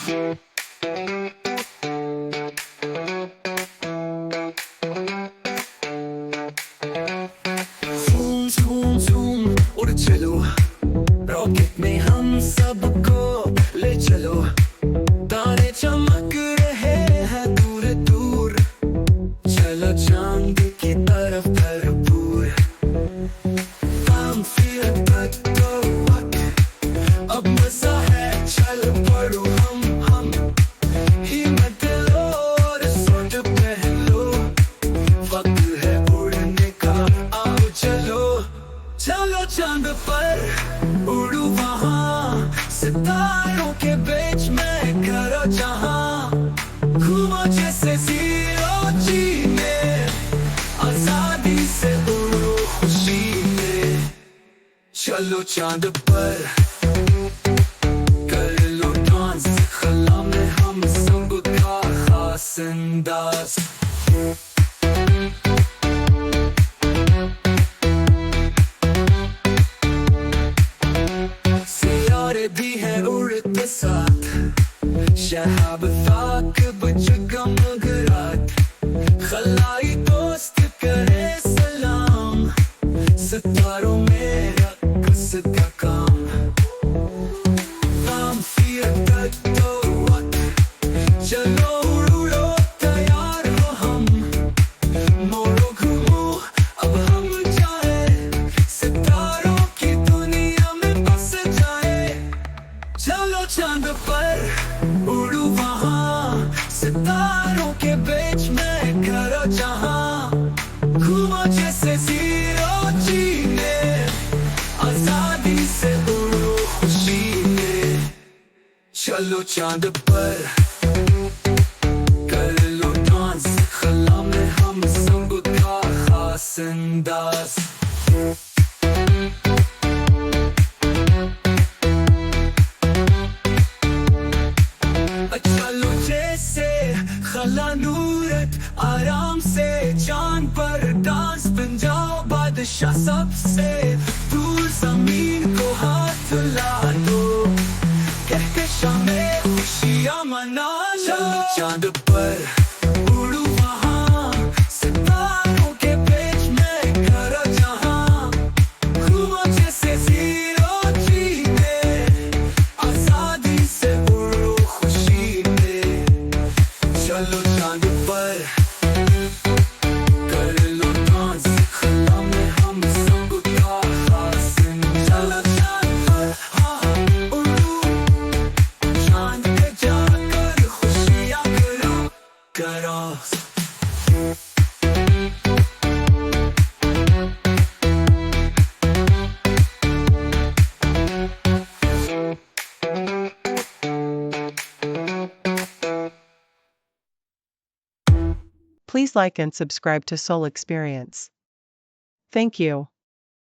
Zoom zoom zoom उड़ चलो, rocket में हम सबको ले चलो। तारे चमक रहे हैं दूर दूर, चलो चांद की तरफ भरपूर। हम फिर तक तो वक्त, अब मजा है चल पड़ो हम हिम्मत लो और सूट पहनो। वक्त है उड़ने का, आओ चलो चलो चांद पर उड़ू वहाँ, सितारों के बीच में करो जहाँ। घूमो जैसे जीरो में, आजादी से उड़ो खुशी में। चलो चांद पर कर लो डांस, खला में हम सब का खास अंदाज। सियारे भी हैं उड़ते साथ, शहाब ताक जगमग रात। खलाई दोस्त करे सलाम, सितारों में रक्स का काम। हम फिर तक तो वक्त, चलो उड़ो तैयार हो हम। मोड़ो घूमो अब हम जाए, सितारों की दुनिया में बस जाए। चलो चांद पर उड़ू वहाँ, सितारों के बीच में करो जहाँ। घूमो जैसे जीरो में, आजादी से उड़ो खुशी में। चलो चांद पर कर लो डांस, खला में हम सब का खास अंदाज। चलो जैसे खला नूरत, आराम से चांद पर डांस बन जाओ बादशाह। सबसे दूर जमीन को हाथ ला दो, कहकशां में खुशियाँ मना लो। चलो चांद पर उड़ू वहाँ, सितारों के बीच में करो जहाँ। घूमो जैसे जीरो में, आजादी से उड़ो खुशी में। चलो चांद पर कर लो डांस, खला में हम सब का खास अंदाज। चलो चांद पर हाँ उड़ो, चांद पे जाकर खुशियाँ करो। Please like and subscribe to Soul Experience. Thank you.